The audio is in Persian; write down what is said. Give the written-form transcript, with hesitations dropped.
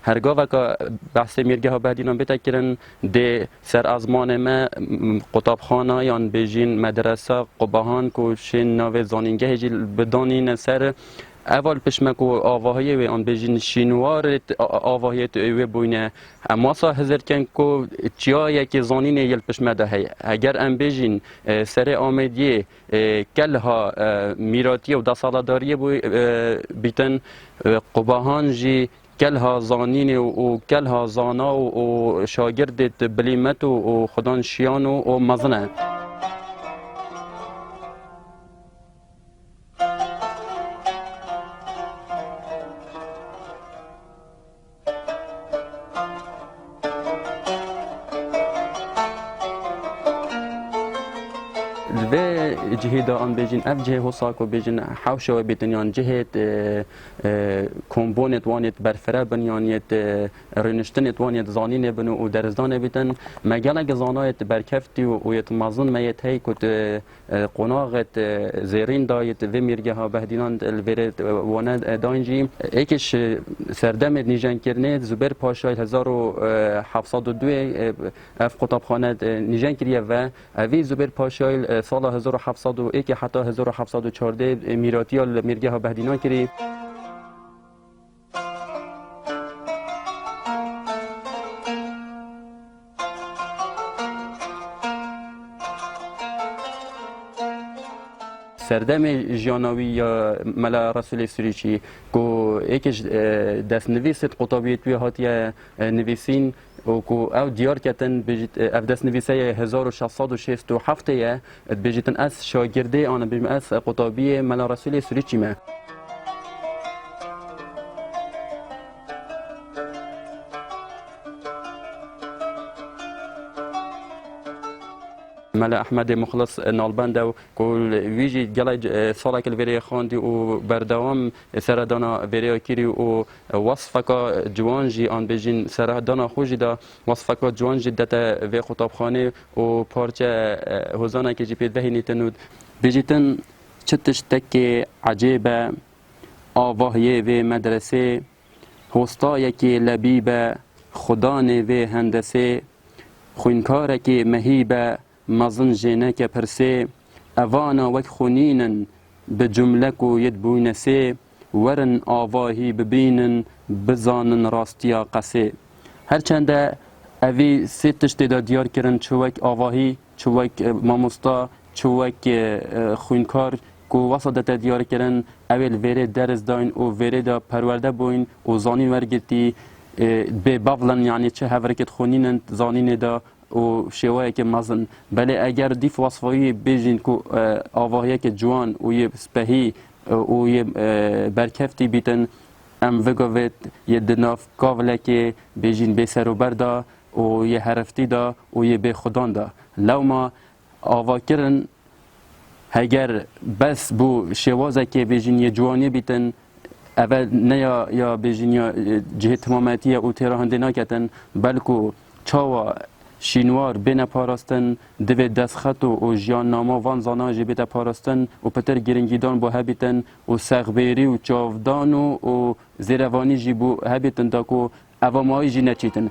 هرگاه که بحث میرگه ها بهدینان بتکرن ده سر ازمان ما قطابخانه یان بیجین مدرسه قبهان کو شین ناو زانینگه جیل بدانین سر اول پشمک و آواهی و آن بیجین شینوار آواهی تو بوینه اما سا هزار کن کو چیایی که زانین یل پشمده هی اگر ام بیجین سر آمدی کلها میراتی و دستالداری بیتن قبهان جی کلها زانین و کلها زانا و شاگرد بلیمت و خدان شیان و مزنه و جهه آن بیجین اف جهه حساک و بیجین حوش و بیتنیان جهه کمبونت وانیت برفره بنیانیت رنشتنت وانیت زانین بنو و درزدان بیتن مگلگ زانایت برکفتی و یت مازن میت هی کت قناغت زیرین دایت و میرگه ها بهدینان الویرت واند دانجی ایکش سردم نیجان کرنه زبر پاشای 1702 اف قطابخانه نیجان کریه و اوی زبر پاشای سال 1701 حتی 1714 میراتی ها میرگه ها بهدینان کری سردم جانوی یا ملا رسول سریچی کو یکیش دست نویست قطابیت وی هاتیه نویسین و کو او دیار کتن بجیت اف دست نویسه 1667 بجیتن از شاگرده آن بجم از قطابی ملا رسول سریچی ما ملا احمد مخلص نالبند و کل ویجی جلای سالک الوری خواندی و بردوام سردانا وری کری و وصفکا جوانجی آن بجین سردانا خوشی دا وصفکا جوانجی دتا و خطابخانه و پارچه حوزانه که جی پید بهینی تنود بجیتن چتش تک عجیبه آواهیه و مدرسه هستایه که لبیبه خدانه و هندسه خوینکاره که مهیبه مزن جنك برسي اوانا وك خونينن بجملك يد بوينسي ورن آواهي ببينن بزانن راستيا قسي هرچند اوی سه تشتی دا دیار کرن چوک آواهی چوک ماموستا چوک خوینکار کو وسط دیار کرن اول وره درز داین و وره دا پرورده بوین و زانین ورگتی به بابلن یعنی چه هورکت خونینن زانین دا و شوایه که مزن بله اگر دیف وصفایی بیجین که آواهیه که جوان و یه سپهی و یه برکفتی بیتن ام وگوید یه دناف کاوله که بیجین بی سر و بردا و یه حرفتی دا و یه بی خودان دا لو ما آوا کرن اگر بس بو شوازه که بیجین یه جوانی بیتن اول نه یا بیجین یا جهت تمامتی او تیرا هنده ناکتن بلکو چاوا شینوار بین پاراستن دوید دستخط و جیان ناما وان زانا جی بیت پاراستن و پتر گرنگیدان بو هبیتن و سغبیری و چاودان و زیروانی جی بو هبیتن دا کو اوامایی جی نچیتن